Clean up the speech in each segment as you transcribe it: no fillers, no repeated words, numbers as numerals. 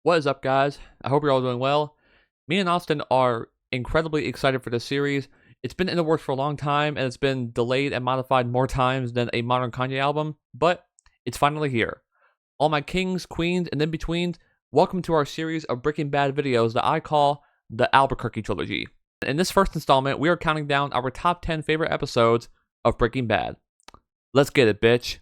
What is up, guys? I hope you're all doing well. Me and Austin are incredibly excited for this series. It's been in the works for a long time, and it's been delayed and modified more times than a modern Kanye album, but it's finally here. All my kings, queens, and in-betweens, welcome to our series of Breaking Bad videos that I call the Albuquerque Trilogy. In this first installment, we are counting down our top 10 favorite episodes of Breaking Bad. Let's get it, bitch.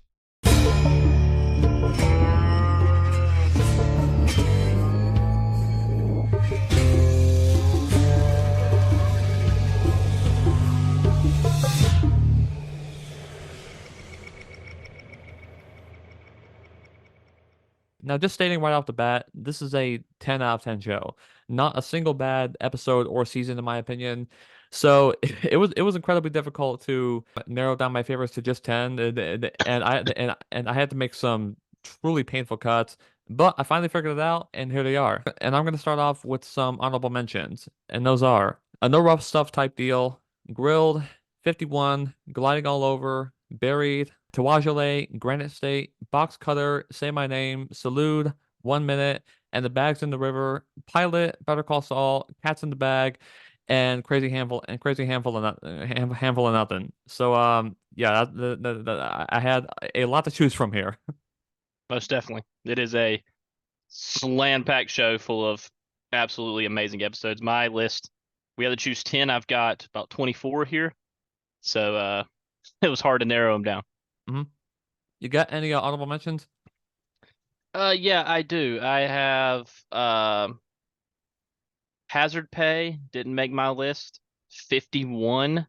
Now, just stating right off the bat, this is a 10 out of 10 show. Not a single bad episode or season, in my opinion. So it was incredibly difficult to narrow down my favorites to just 10, and I had to make some truly painful cuts. But I finally figured it out, and here they are. And I'm gonna start off with some honorable mentions, and those are a no rough stuff type deal, grilled, 51, gliding all over, buried, Tawajale, Granite State, Box Cutter, Say My Name, Salute, 1 Minute, and the Bags in the River, Pilot, Better Call Saul, Cats in the Bag, and Crazy Handful of Handful of Nothing. So yeah, I had a lot to choose from here. Most definitely. It is a slam-packed show full of absolutely amazing episodes. My list, we had to choose 10. I've got about 24 here. So it was hard to narrow them down. hmm You got any honorable mentions? Yeah, I do. I have Hazard Pay didn't make my list. 51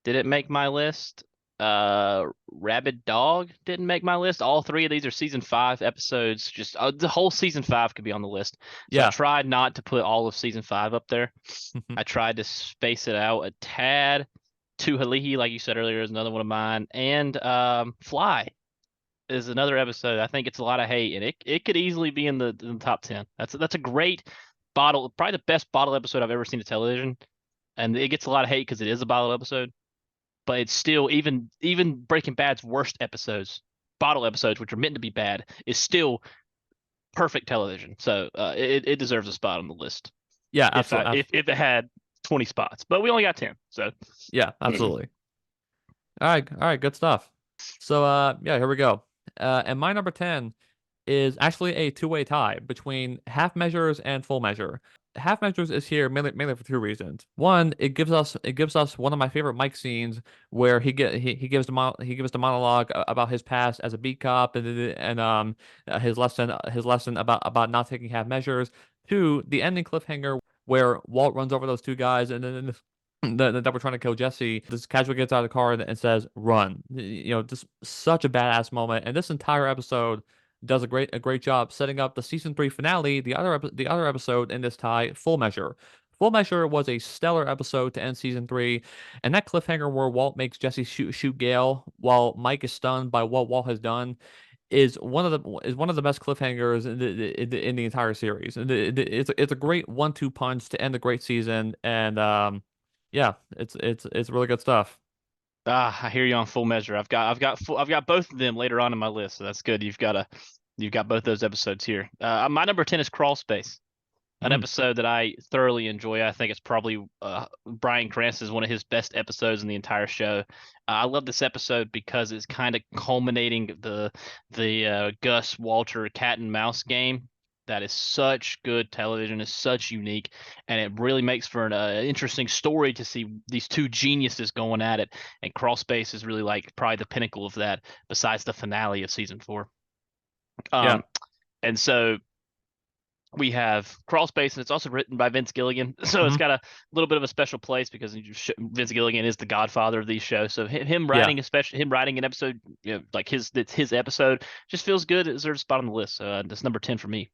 didn't make my list. Rabid Dog didn't make my list. All three of these are season 5 episodes. Just the whole season 5 could be on the list. So I Yeah. tried not to put all of season 5 up there. I tried to space it out a tad. Tuhalihi, like you said earlier, is another one of mine. And Fly is another episode. I think it's a lot of hate, and it could easily be in the top 10. That's a great bottle, probably the best bottle episode I've ever seen to television. And it gets a lot of hate because it is a bottle episode, but it's still even Breaking Bad's worst episodes, bottle episodes, which are meant to be bad, is still perfect television. So it deserves a spot on the list Yeah, if I absolutely. if it had 20 spots, but we only got 10. So Yeah, absolutely. All right, good stuff. So yeah, here we go. And my number 10 is actually a two-way tie between half measures and full measure. Half measures is here mainly for two reasons. One, it gives us one of my favorite Mike scenes where he gives the monologue about his past as a beat cop and his lesson about not taking half measures. Two, the ending cliffhanger where Walt runs over those two guys and then that were trying to kill Jesse. This casual gets out of the car and says, "Run." Just such a badass moment. And this entire episode does a great job setting up the season 3 finale, the other episode in this tie, Full Measure. Full Measure was a stellar episode to end season 3, and that cliffhanger where Walt makes Jesse shoot Gale while Mike is stunned by what Walt has done is one of the best cliffhangers in the entire series. And it's a great 1-2 punch to end a great season, and yeah, it's really good stuff. I hear you on Full Measure. I've got both of them later on in my list, so that's good. You've got both those episodes here. My number 10 is Crawl Space, an Mm, episode that I thoroughly enjoy. I think it's probably Bryan Cranston is one of his best episodes in the entire show. I love this episode because it's kind of culminating the Gus Walter cat and mouse game. That is such good television. It's such unique, and it really makes for an interesting story to see these two geniuses going at it. And Crawl Space is really like probably the pinnacle of that, besides the finale of season 4. yeah. Um, and so we have Crawl Space, and it's also written by Vince Gilligan, so it's hmm got a little bit of a special place because Vince Gilligan is the godfather of these shows. So him Yeah. writing, especially him writing an episode, like his episode, just feels good. It deserves a spot on the list. So that's number 10 for me.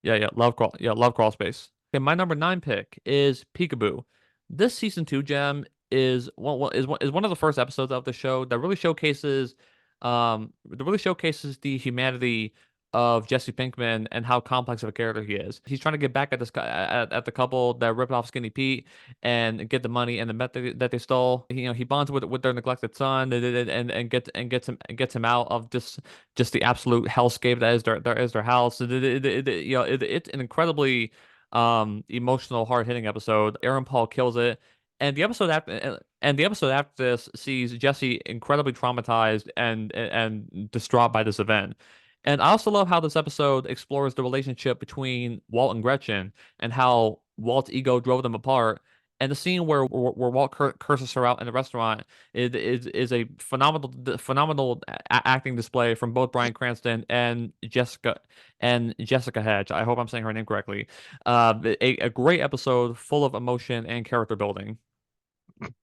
Love Crawl Space. Okay, my number 9 pick is Peekaboo. This season 2 gem is one of the first episodes of the show that really showcases the humanity of Jesse Pinkman and how complex of a character he is. He's trying to get back at this at the couple that ripped off Skinny Pete and get the money and the meth that they stole. He bonds with their neglected son and gets him out of just the absolute hellscape that is their house. It's an incredibly emotional, hard-hitting episode. Aaron Paul kills it. And the episode after this sees Jesse incredibly traumatized and distraught by this event. And I also love how this episode explores the relationship between Walt and Gretchen and how Walt's ego drove them apart. And the scene where Walt curses her out in the restaurant is a phenomenal acting display from both Bryan Cranston and Jessica Hedge. I hope I'm saying her name correctly. A great episode full of emotion and character building.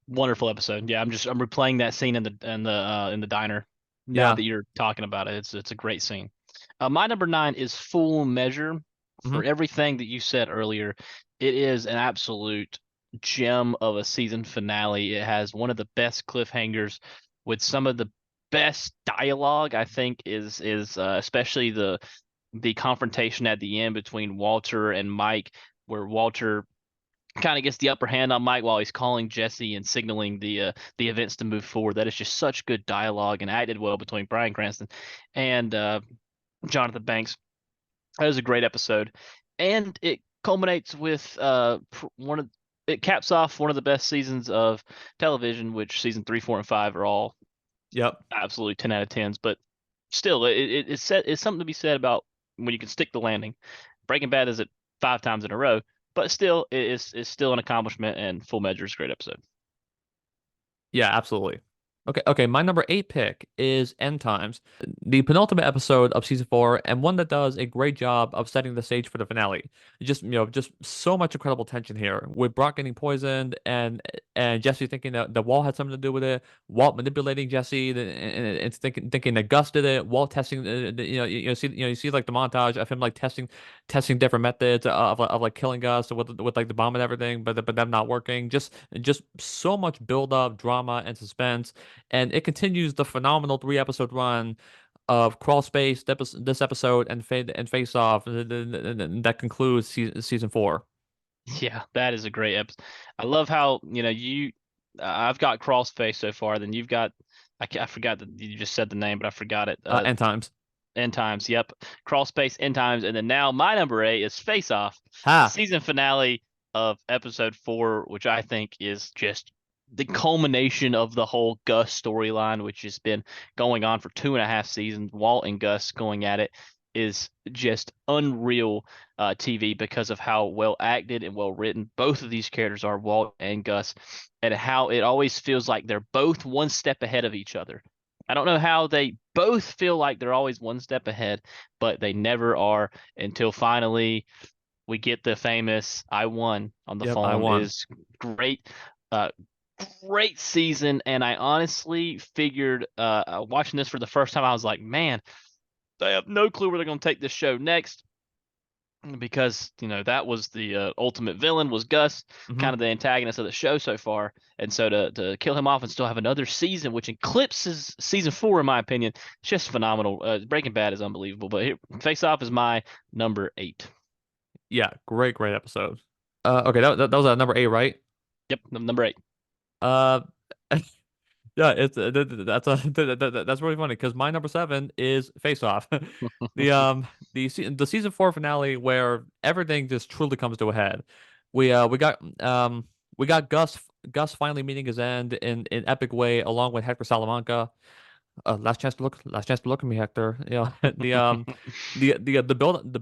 Wonderful episode. Yeah, I'm replaying that scene in the diner now Yeah. that you're talking about it. It's a great scene. My number 9 is Full Measure. Hmm. For everything that you said earlier, it is an absolute gem of a season finale. It has one of the best cliffhangers with some of the best dialogue. I think is especially the confrontation at the end between Walter and Mike, where Walter kind of gets the upper hand on Mike while he's calling Jesse and signaling the events to move forward. That is just such good dialogue and acted well between Bryan Cranston and Jonathan Banks. That was a great episode, and it culminates with one of it caps off one of the best seasons of television, which season 3, 4, and 5 are all Yep. absolutely 10 out of 10s. But still, it's something to be said about when you can stick the landing. Breaking Bad is it 5 times in a row, but still, it's still an accomplishment. And Full Measure is a great episode. Yeah, absolutely. Okay. My number 8 pick is End Times, the penultimate episode of season 4, and one that does a great job of setting the stage for the finale. Just so much incredible tension here with Brock getting poisoned and Jesse thinking that Walt had something to do with it. Walt manipulating Jesse and thinking that Gus did it. Walt testing, you see like the montage of him like testing different methods of like killing Gus with like the bomb and everything, but them not working. Just so much build up, drama, and suspense, and it continues the phenomenal 3 episode run of Crawl Space, this episode, and Face Off that concludes season 4. Yeah, that is a great episode. I love how I've got Crossface so far. Then you've got I forgot that you just said the name, but I forgot it. End Times. End Times. Yep, Crawl Space, End Times, and then now my number 8 is Face Off, the Ha. season finale of episode 4, which I think is just the culmination of the whole Gus storyline, which has been going on for 2.5 seasons. Walt and Gus going at it is just unreal TV because of how well acted and well written both of these characters are, Walt and Gus, and how it always feels like they're both one step ahead of each other. I don't know how they both feel like they're always one step ahead, but they never are until finally we get the famous "I won" on the Yep, I phone. It won. is great. Uh, Great season, and I honestly figured watching this for the first time, I was like, man, they have no clue where they're going to take this show next, because that was the ultimate villain was Gus, Hmm. kind of the antagonist of the show so far, and so to kill him off and still have another season, which eclipses season 4 in my opinion, it's just phenomenal. Breaking Bad is unbelievable, but Face Off is my number 8. Yeah, great episode. Okay, that was at number 8, right? Yep, number 8. Uh, yeah, that's really funny because my number 7 is Face Off, the season 4 finale where everything just truly comes to a head. We got Gus finally meeting his end in epic way along with Hector Salamanca. Last chance to look at me, Hector. The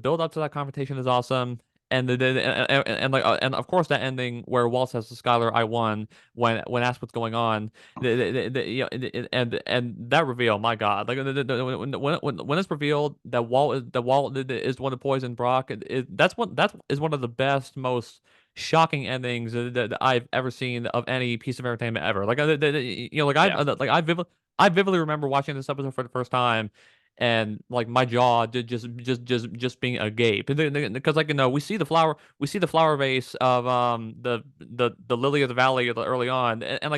build up to that confrontation is awesome, and of course that ending where Walt says to Skylar, "I won," when asked what's going on, and that reveal, my God, like when it's revealed that Walt is the one to poison Brock, that is one of the best, most shocking endings that I've ever seen of any piece of entertainment ever. Like Yeah, I vividly remember watching this episode for the first time, and like my jaw did just being agape. Because we see the flower vase of the lily of the valley early on, and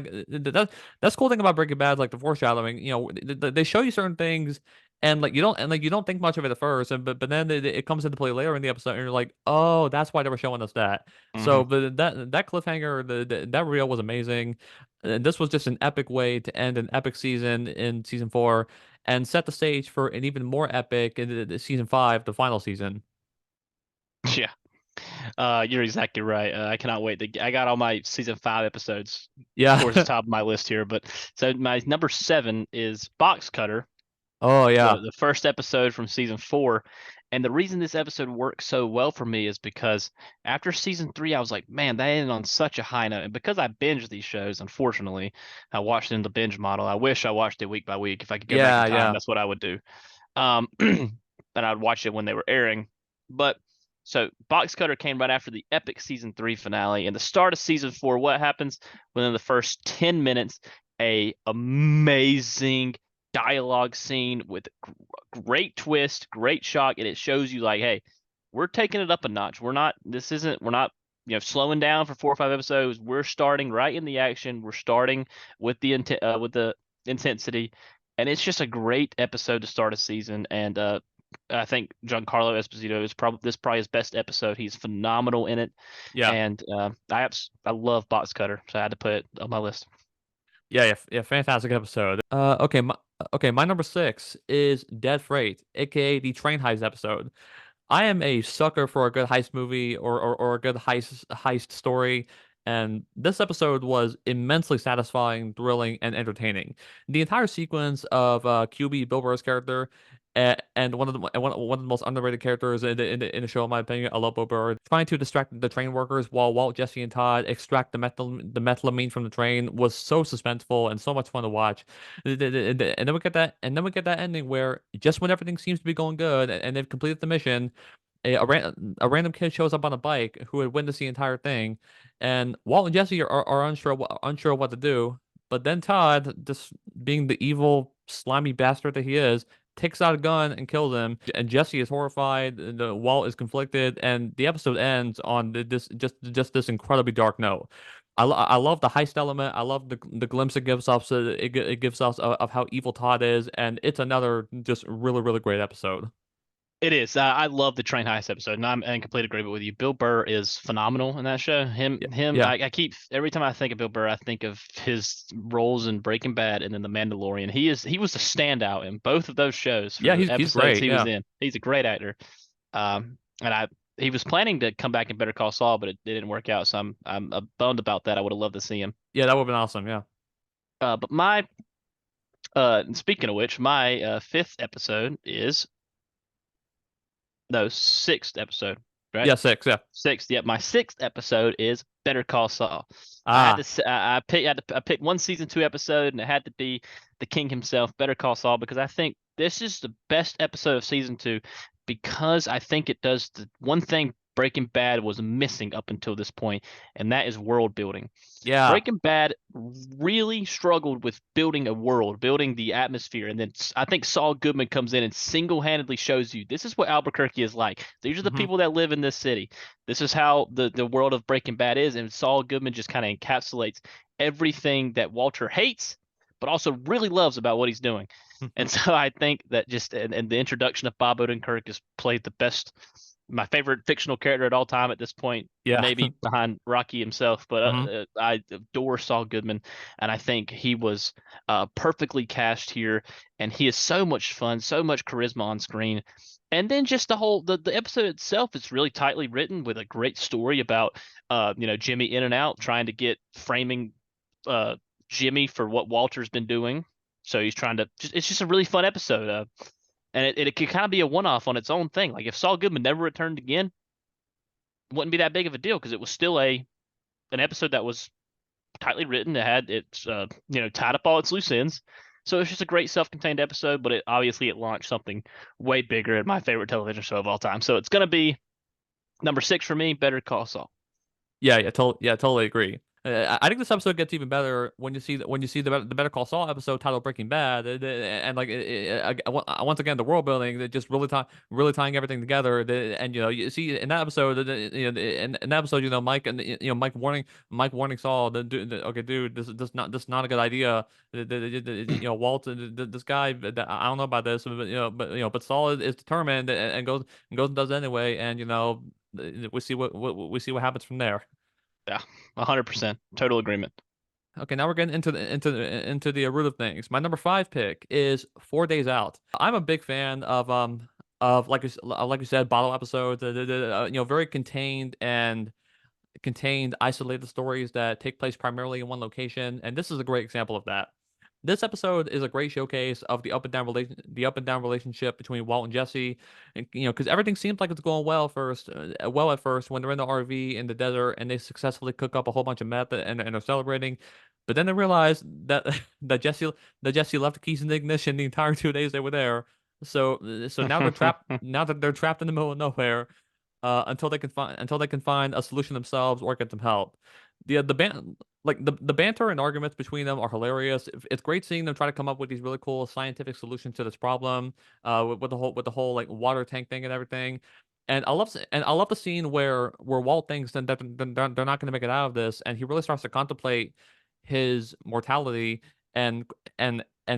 that's the cool thing about Breaking Bad, like the foreshadowing. They show you certain things, and you don't think much of it at first, and but then it comes into play later in the episode, and you're like, oh, that's why they were showing us that. Hmm. So, but that cliffhanger, that reel was amazing. This was just an epic way to end an epic season in season 4, and set the stage for an even more epic in season 5, the final season. Yeah. You're exactly right. I cannot wait to. I got all my season 5 episodes towards the Yeah. top of my list here, but so my number 7 is Box Cutter, Oh yeah. the first episode from season 4. And the reason this episode worked so well for me is because after season 3, I was like, man, that ended on such a high note. And because I binge these shows, unfortunately, I watched it in the binge model. I wish I watched it week by week. If I could go back in Yeah, time, yeah. that's what I would do. And I'd watch it when they were airing. But so Box Cutter came right after the epic season 3 finale and the start of season 4. What happens within the first 10 minutes? A amazing dialogue scene with great twist, great shock, and it shows you like, hey, we're taking it up a notch. We're not slowing down for 4 or 5 episodes. We're starting right in the action. We're starting with the intensity, and it's just a great episode to start a season. And I think Giancarlo Esposito is probably his best episode. He's phenomenal in it, Yeah. and I love Box Cutter, so I had to put it on my list. Yeah, yeah, yeah, fantastic episode. Okay, my number 6 is Dead Freight, aka the train heist episode. I am a sucker for a good heist movie or a good heist story, and this episode was immensely satisfying, thrilling, and entertaining. The entire sequence of QB Bill Burr's character, and one of the most underrated characters in the show, in my opinion. I love Bill Burr trying to distract the train workers while Walt, Jesse, and Todd extract the methylamine from the train was so suspenseful and so much fun to watch. And then we get that ending where just when everything seems to be going good and they've completed the mission, a random kid shows up on a bike who had witnessed the entire thing, and Walt and Jesse are unsure what to do. But then Todd, just being the evil, slimy bastard that he is, takes out a gun and kills him. And Jesse is horrified. Walt is conflicted, and the episode ends on this just this incredibly dark note. I love the heist element. I love the glimpse it gives us. It gives us of how evil Todd is, and it's another just really great episode. It is. I love the train heist episode, and I'm in complete agreement with you. Bill Burr is phenomenal in that show. Yeah, yeah, I keep every time I think of Bill Burr, I think of his roles in Breaking Bad and then The Mandalorian. He was a standout in both of those shows for yeah. the He's episodes great. he was Yeah, in. He's a great actor. And he was planning to come back in Better Call Saul, but it didn't work out. So I'm bummed about that. I would have loved to see him. yeah. That would have been awesome. Yeah, But my speaking of which, my fifth episode is no sixth episode, right? yeah. 6. Yeah. Sixth. Yep. My sixth episode is Better Call Saul. Ah, I picked one season 2 episode, and it had to be the king himself, Better Call Saul, because I think this is the best episode of season 2, because I think it does the one thing Breaking Bad was missing up until this point, and that is world building. yeah. Breaking Bad really struggled with building a world, building the atmosphere, and then I think Saul Goodman comes in and single-handedly shows you this is what Albuquerque is like. These are the Hmm. people that live in this city. This is how the world of Breaking Bad is, and Saul Goodman just kind of encapsulates everything that Walter hates, but also really loves about what he's doing. And so I think that just and the introduction of Bob Odenkirk has played the best, my favorite fictional character at all time at this point, Yeah. maybe behind Rocky himself. But Hmm. I adore Saul Goodman, and I think he was perfectly cast here, and he is so much fun, so much charisma on screen. And then just the episode itself is really tightly written with a great story about Jimmy In and Out trying to get framing uh Jimmy for what Walter's been doing. So he's trying to it's just a really fun episode. And it could kind of be a one-off on its own thing. Like if Saul Goodman never returned again, it wouldn't be that big of a deal because it was still an episode that was tightly written. It had its tied up all its loose ends. So it's just a great self-contained episode, but it launched something way bigger in my favorite television show of all time. So it's gonna be number 6 for me, Better Call Saul. Yeah, yeah, totally agree. I think this episode gets even better when you see the Better Call Saul episode titled Breaking Bad, and like once again the world building, that just really tying everything together. And you see in that episode, in that episode, Mike and Mike warning Saul, okay, dude, this is not a good idea. Walt, this guy, I don't know about this, but Saul is determined and goes and does it anyway, and we see what happens from there. Yeah, 100%. Total agreement. Okay, now we're getting into the root of things. My number five pick is 4 Days Out. I'm a big fan of like you said, bottle episodes. Very contained, isolated stories that take place primarily in one location, and this is a great example of that. This episode is a great showcase of the up and down relationship between Walt and Jesse, and because everything seems like it's going well at first when they're in the RV in the desert and they successfully cook up a whole bunch of meth and are celebrating, but then they realize that that Jesse left the keys in the ignition the entire 2 days they were there. So now they're trapped. Now that they're trapped in the middle of nowhere, until they can find a solution themselves or get some help. The banter and arguments between them are hilarious. It's great seeing them try to come up with these really cool scientific solutions to this problem, with the whole like water tank thing and everything. And I love the scene where Walt thinks that they're not going to make it out of this, and he really starts to contemplate his mortality and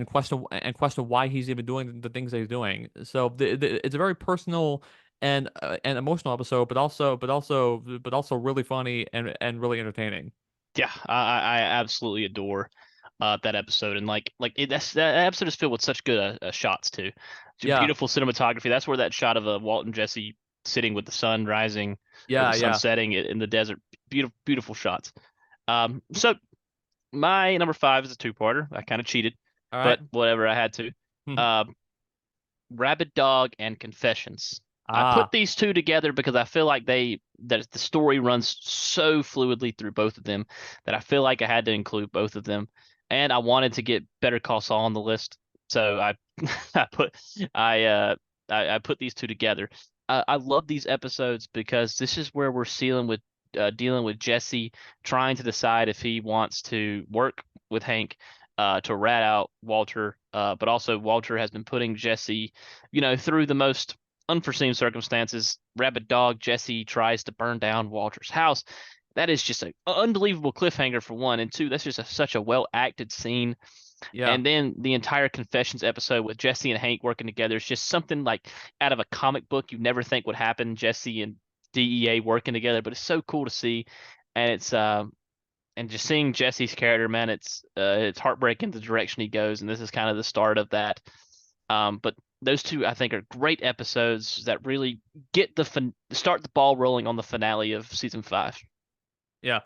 question why he's even doing the things that he's doing. So it's a very personal and emotional episode, but also really funny and really entertaining. Yeah, I absolutely adore that episode, and that episode is filled with such good shots too. Yeah, Beautiful cinematography. That's where that shot of Walt and Jesse sitting with the sun rising or the sun yeah. setting in the desert. Beautiful, beautiful shots. So my number five is a two-parter. I kind of cheated, All right. but whatever, I had to. Um, Rabid Dog and Confessions. I put Ah, these two together because I feel like that the story runs so fluidly through both of them that I feel like I had to include both of them, and I wanted to get Better Call Saul on the list, so I I put I uh I put these two together. I love these episodes because this is where we're dealing with Jesse trying to decide if he wants to work with Hank to rat out Walter, but also Walter has been putting Jesse, through the most unforeseen circumstances. Rabid Dog Jesse tries to burn down Walter's house. That is just an unbelievable cliffhanger for one, and two, that's just such a well acted scene. yeah, And then the entire Confessions episode with Jesse and Hank working together is just something like out of a comic book you never think would happen. Jesse and DEA working together, but it's so cool to see, and and just seeing Jesse's character, man, it's heartbreaking the direction he goes, and this is kind of the start of that. But those two, I think, are great episodes that really start the ball rolling on the finale of season five. yeah.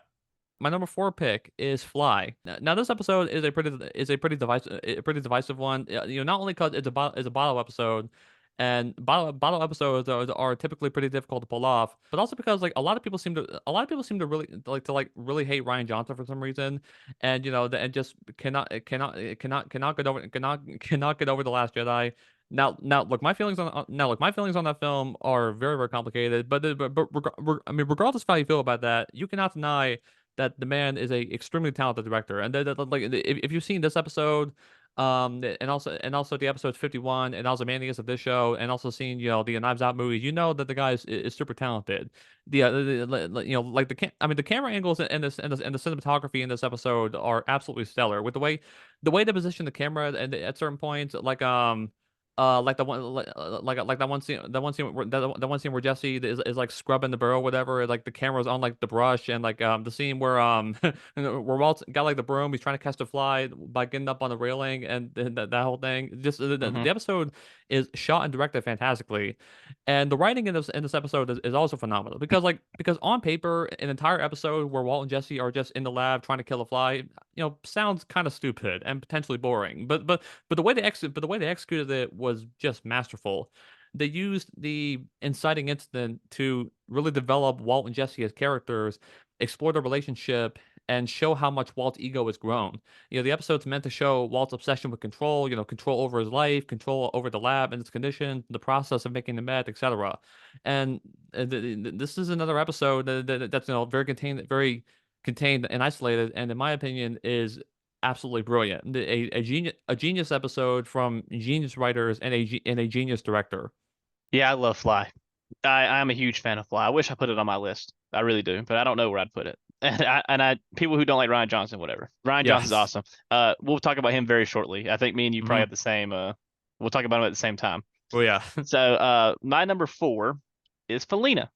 My number four pick is Fly. Now this episode is a pretty divisive one. Not only because it's a bottle episode, and bottle episodes are typically pretty difficult to pull off, but also because like a lot of people seem to really hate Ryan Johnson for some reason, and and just cannot get over cannot get over the Last Jedi. Look, my feelings on that film are very, very complicated. I mean, regardless of how you feel about that, you cannot deny that the man is a extremely talented director. And like if you've seen this episode, and also the episodes 51 and Ozymandias of this show, and also seen the Knives Out movies, you know that the guy is super talented. Like I mean the camera angles and the cinematography in this episode are absolutely stellar with the way they position the camera and at certain points, like that one scene where Jesse is like scrubbing the burrow or whatever, like the camera's on like the brush, and like the scene where Walt's got like the broom, he's trying to catch the fly by getting up on the railing, and that whole thing, just Hmm. the episode is shot and directed fantastically, and the writing in this episode is also phenomenal because on paper an entire episode where Walt and Jesse are just in the lab trying to kill a fly, sounds kind of stupid and potentially boring, but the way they executed it was just masterful. They used the inciting incident to really develop Walt and Jesse as characters, explore their relationship, and show how much Walt's ego has grown. The episode's meant to show Walt's obsession with control, control over his life, control over the lab and its condition, the process of making the meth, etc. And this is another episode that's very contained, very contained and isolated, and in my opinion, is absolutely brilliant. A genius episode from genius writers and a genius director. Yeah, I love Fly. I'm a huge fan of Fly. I wish I put it on my list. I really do, but I don't know where I'd put it. And I people who don't like Ryan Johnson, whatever. Ryan Johnson's Yes. awesome. We'll talk about him very shortly. I think me and you probably Hmm. have the same. We'll talk about him at the same time. Oh yeah. So, my number four is Felina,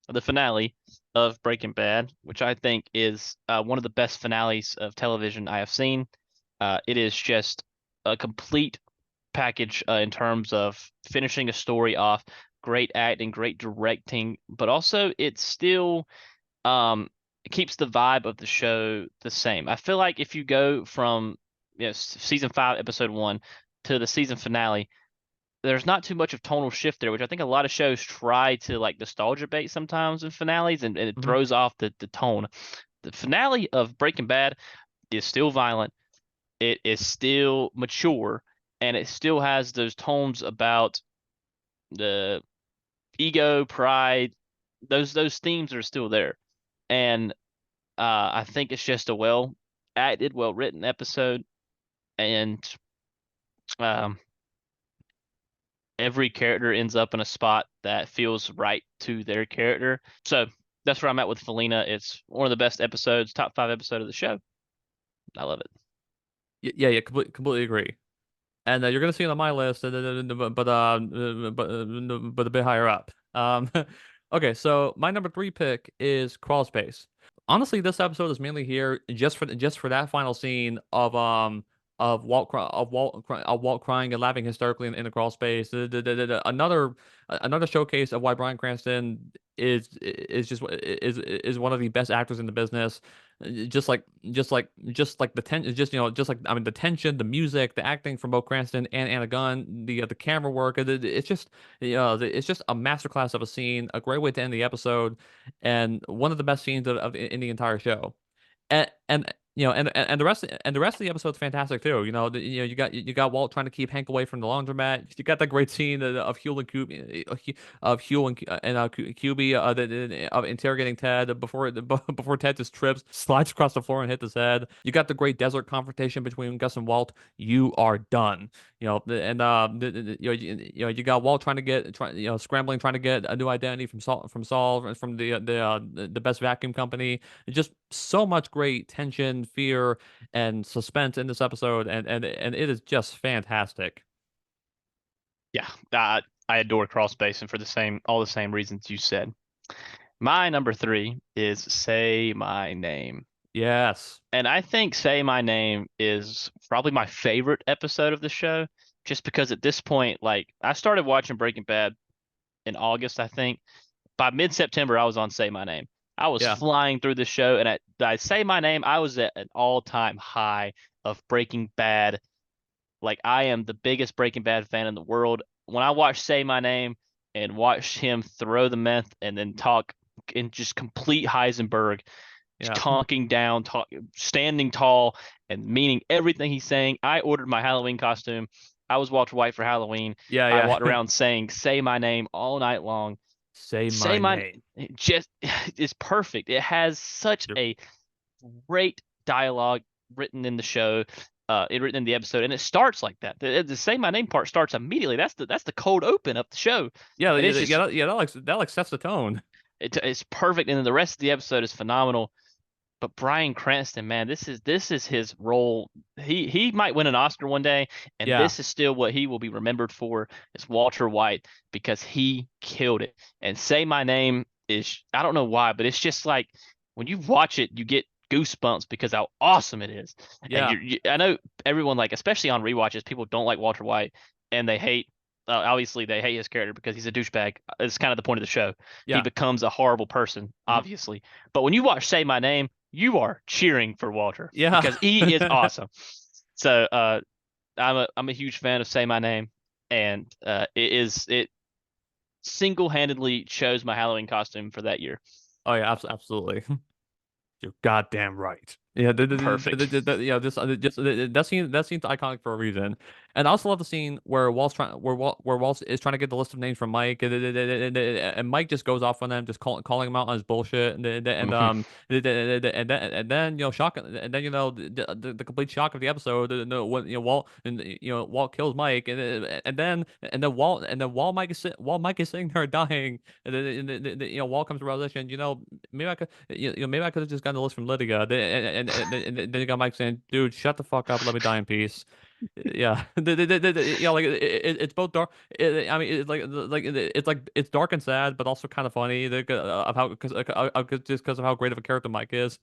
the finale of Breaking Bad, which I think is one of the best finales of television I have seen. It is just a complete package in terms of finishing a story off, great acting, great directing, but also it's still it keeps the vibe of the show the same. I feel like if you go from season 5, episode 1 to the season finale, there's not too much of tonal shift there, which I think a lot of shows try to like nostalgia bait sometimes in finales, and it Hmm. throws off the tone. The finale of Breaking Bad is still violent, it is still mature, and it still has those tones about the ego, pride. Those themes are still there, and I think it's just a well acted, well written episode, and um, every character ends up in a spot that feels right to their character. So that's where I'm at with Felina. It's one of the best episodes, top 5 episode of the show. I love it. Yeah, completely agree. And you're gonna see it on my list, but a bit higher up. Okay, so my number three pick is Crawl Space. Honestly, this episode is mainly here just for that final scene of Walt crying and laughing hysterically in the crawl space. Another showcase of why Bryan Cranston is one of the best actors in the business. Just like the ten just just like I mean the tension, the music, the acting from both Cranston and Anna Gunn, the camera work. It's just it's just a masterclass of a scene, a great way to end the episode, and one of the best scenes of in the entire show. And the rest of the episode's fantastic too. You got Walt trying to keep Hank away from the laundromat. You got that great scene of Huel and QB of Huel and QB of interrogating Ted before Ted just trips, slides across the floor and hits his head. You got the great desert confrontation between Gus and Walt. You are done. And you got Walt scrambling trying to get a new identity from Saul from the best vacuum company. Just so much great tension, fear, and suspense in this episode, and it is just fantastic. Yeah, I adore Crawl Space, and for all the same reasons you said. My number three is Say My Name. Yes. And I think Say My Name is probably my favorite episode of the show, just because at this point, like, I started watching Breaking Bad in August, I think. By mid-September, I was on Say My Name. I was Yeah. flying through the show, and I Say My Name, I was at an all-time high of Breaking Bad. Like, I am the biggest Breaking Bad fan in the world. When I watched Say My Name and watched him throw the meth and then talk in just complete Heisenberg, Yeah. talking down, standing tall, and meaning everything he's saying. I ordered my Halloween costume. I was Walter White for Halloween. Yeah. I walked Yeah. around saying "Say my name" all night long. Say Say my my name. it just is perfect. It has such Yep. a great dialogue written in the show, written in the episode, and it starts like that. The "Say my name" part starts immediately. That's the cold open of the show, Yeah. and it's Yeah. just That like sets the tone. it's perfect. And then the rest of the episode is phenomenal. But Bryan Cranston, man, this is his role. He might win an Oscar one day, and Yeah. this is still what he will be remembered for is Walter White because he killed it. And Say My Name is I don't know why, but it's just like when you watch it, you get goosebumps because how awesome it is. And Yeah. I know everyone like especially on rewatches, people don't like Walter White and they hate. Obviously, they hate his character because he's a douchebag. It's kind of the point of the show. He Yeah. becomes a horrible person, Mhm. obviously. But when you watch Say My Name, you are cheering for Walter Yeah. because he is awesome. So I'm a huge fan of Say My Name, and it single-handedly chose my Halloween costume for that year. Oh yeah. Absolutely. You're goddamn right. Yeah, Perfect. this just that seems iconic for a reason. And I also love the scene where Walt is trying to get the list of names from Mike, and Mike just goes off on them, just calling him out on his bullshit, Hmm. and then shock, and then the complete shock of the episode, when Walt kills Mike, and then Walt Mike is sitting there dying, and then Walt comes to realization, maybe I could have just gotten the list from Lydia, and then you got Mike saying, dude, shut the fuck up, let me die in peace. Yeah, like it's both dark. I mean, it's dark and sad, but also kind of funny of how just because of how great of a character Mike is.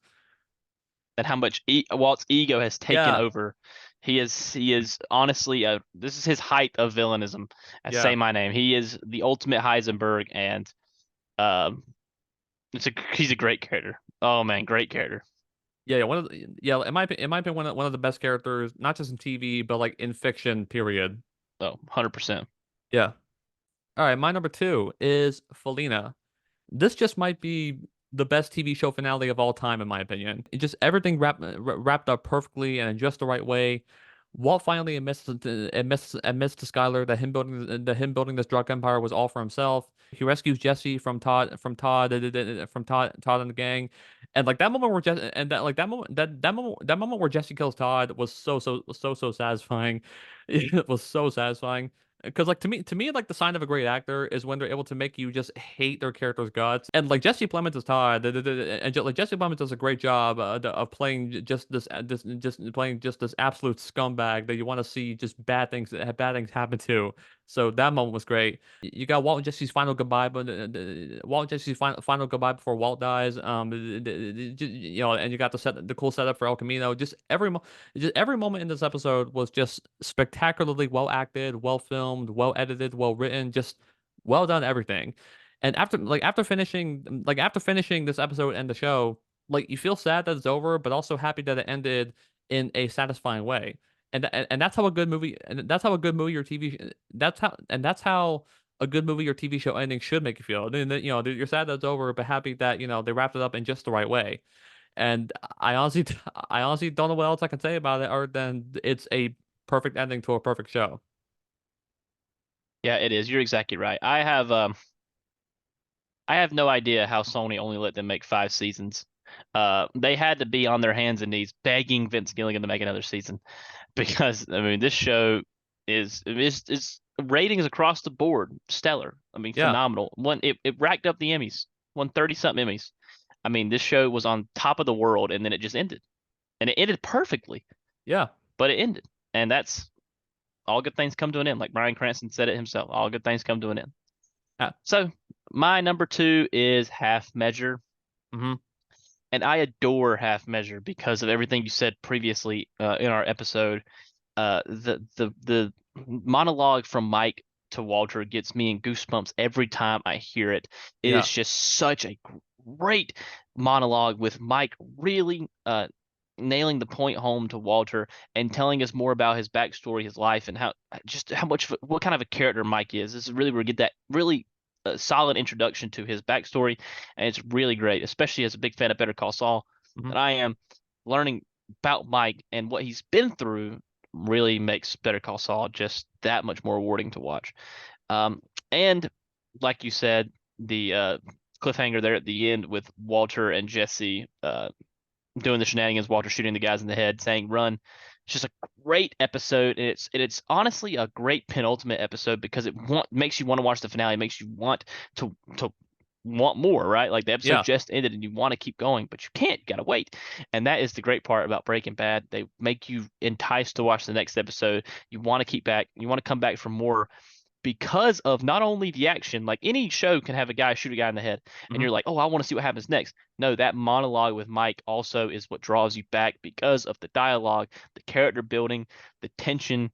And how much Walt's ego has taken Yeah, over. He is honestly this is his height of villainism. I say yeah, my name. He is the ultimate Heisenberg, and um, he's a great character. Oh man, great character. yeah. In my opinion, one of the best characters, not just in TV, but like in fiction. Period. Oh, 100%. Yeah. All right, my number two is Felina. This just might be the best TV show finale of all time, in my opinion. It just everything wrapped up perfectly and in just the right way. Walt finally admits to Skyler that him building this drug empire was all for himself. He rescues Jesse Todd and the gang, and like that moment where Jesse and that like that moment where Jesse kills Todd was so satisfying. It was so satisfying. Because like to me, like the sign of a great actor is when they're able to make you just hate their character's guts. And like Jesse Plemons is Todd, like Jesse Plemons does a great job of playing just playing just this absolute scumbag that you want to see just bad things happen to. So that moment was great. You got Walt and Jesse's final goodbye, but Walt and Jesse's final goodbye before Walt dies. And you got the cool setup for El Camino. Just every moment in this episode was just spectacularly well acted, well filmed, well edited, well written, just well done everything. And after finishing this episode and the show, like you feel sad that it's over, but also happy that it ended in a satisfying way. And that's how a good movie and that's how a good movie or TV that's how a good movie or TV show ending should make you feel. You're sad that it's over, but happy that they wrapped it up in just the right way. And I honestly don't know what else I can say about it other than it's a perfect ending to a perfect show. Yeah, it is. You're exactly right. I have no idea how Sony only let them make 5 seasons. They had to be on their hands and knees begging Vince Gilligan to make another season because I mean this show is ratings across the board stellar. I mean Yeah, phenomenal. It racked up the Emmys, won 30 something Emmys. I mean this show was on top of the world and then it just ended. And it ended perfectly, yeah, but it ended. And that's all good things come to an end. Like Bryan Cranston said it himself, all good things come to an end. yeah. So my number two is Half Measure. Hmm. And I adore Half Measure because of everything you said previously in our episode. The monologue from Mike to Walter gets me in goosebumps every time I hear it. It Yeah. is just such a great monologue with Mike really nailing the point home to Walter and telling us more about his backstory, his life, and how much what kind of a character Mike is. This is really where we get that really solid introduction to his backstory, and it's really great, especially as a big fan of Better Call Saul Hmm. that I am. Learning about Mike and what he's been through really makes Better Call Saul just that much more rewarding to watch. And like you said, the cliffhanger there at the end with Walter and Jesse doing the shenanigans, Walter shooting the guys in the head, saying "run." It's just a great episode, and it's honestly a great penultimate episode because makes you want to watch the finale, makes you want to want more, right? Like the episode Yeah. just ended and you want to keep going, but you can't. You gotta wait, and that is the great part about Breaking Bad. They make you enticed to watch the next episode. You want to keep back. You want to come back for more because of not only the action, like any show can have a guy shoot a guy in the head, and Hmm. you're like, oh, I want to see what happens next. No, that monologue with Mike also is what draws you back because of the dialogue, the character building, the tension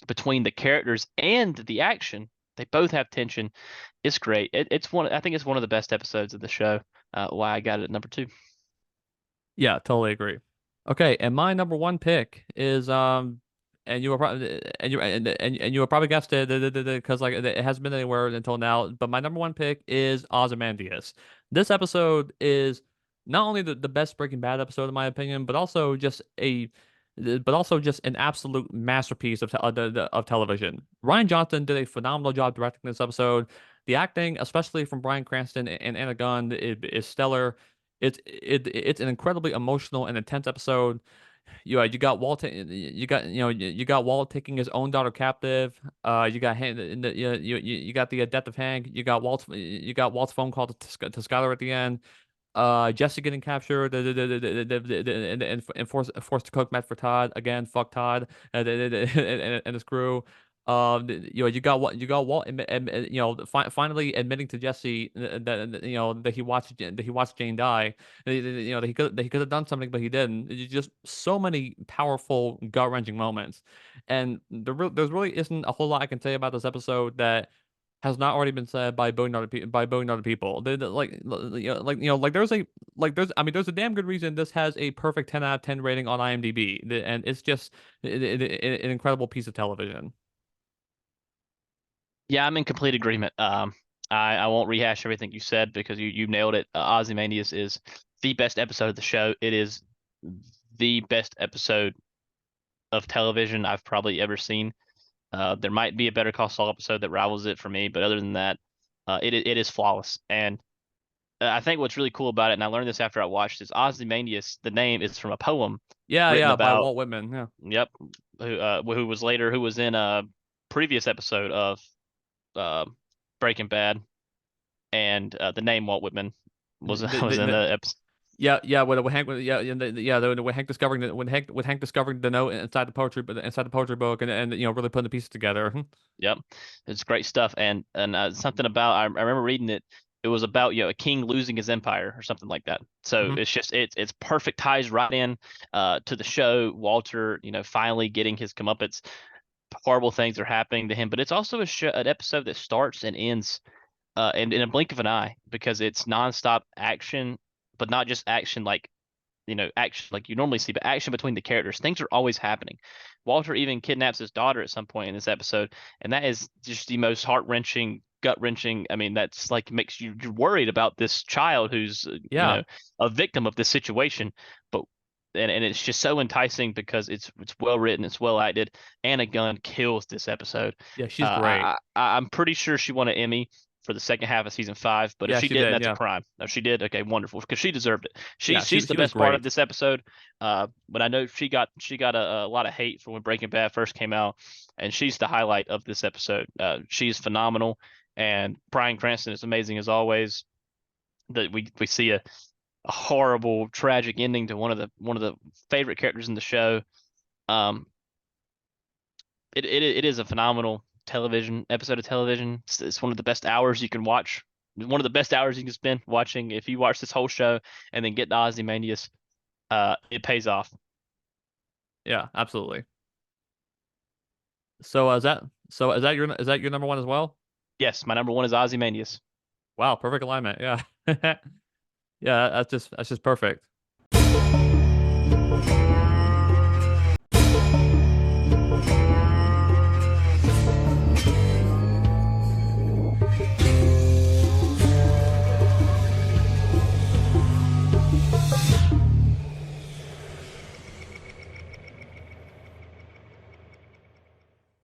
between the characters and the action. They both have tension. It's great. It's one. I think it's one of the best episodes of the show. Why I got it at number two. Yeah, totally agree. Okay, and my number one pick is and you were probably guessed it because like it hasn't been anywhere until now. But my number one pick is Ozymandias. This episode is not only the best Breaking Bad episode in my opinion, but also just a but also just an absolute masterpiece of television. Rian Johnson did a phenomenal job directing this episode. The acting, especially from Bryan Cranston and Anna Gunn, is stellar. It's an incredibly emotional and intense episode. You got Walt, you got Walt taking his own daughter captive. You got you got the death of Hank. You got Walt's phone call to Skylar at the end. Jesse getting captured and forced to cook meth for Todd again. Fuck Todd and his crew. You got Walt, finally admitting to Jesse that he watched Jane die. That he could have done something, but he didn't. It's just so many powerful, gut-wrenching moments, and there's really isn't a whole lot I can say about this episode that has not already been said by a billion other people. There's a damn good reason this has a perfect 10 out of 10 rating on IMDb, and it's just an incredible piece of television. Yeah, I'm in complete agreement. I won't rehash everything you said because you nailed it. Ozymandias is the best episode of the show. It is the best episode of television I've probably ever seen. There might be a Better Call Saul episode that rivals it for me, but other than that, it is flawless. And I think what's really cool about it, and I learned this after I watched, is Ozymandias. The name is from a poem Yeah, written yeah, by about. Walt Whitman. Yeah. Yep, who was in a previous episode of uh, Breaking Bad, and the name Walt Whitman was was in the episode. Yeah, yeah. When Hank, when Hank discovering when Hank discovering the note inside the poetry book, and really putting the pieces together. Yep, it's great stuff. And something about I remember reading it. It was about a king losing his empire or something like that. So Mhm. it's just it's perfect, ties right in to the show. Walter, finally getting his comeuppance. Horrible things are happening to him, but it's also an episode that starts and ends in a blink of an eye because it's nonstop action, but not just action like action like you normally see, but action between the characters. Things are always happening. Walter even kidnaps his daughter at some point in this episode, and that is just the most heart-wrenching, gut-wrenching. I mean, that's like makes you you're worried about this child who's Yeah, a victim of this situation, but and it's just so enticing because it's well written, it's well acted. Anna Gunn kills this episode. yeah. She's great. I'm pretty sure she won an Emmy for the second half of season 5, but if Yeah, she she didn't, did. that's a Yeah, crime. No, she did. Okay, wonderful, because she deserved it. yeah. She's the She was best part of great. this episode. But I know she got a lot of hate for when Breaking Bad first came out, and she's the highlight of this episode. She's phenomenal, and Bryan Cranston is amazing as always. That we see a horrible, tragic ending to one of the favorite characters in the show. Um, it is a phenomenal television episode of television. It's one of the best hours you can watch. One of the best hours you can spend watching. If you watch this whole show and then get to Ozymandias, it pays off. Yeah, absolutely. Is that your number one as well? Yes, my number one is Ozymandias. Wow, perfect alignment. Yeah, yeah. That's just perfect.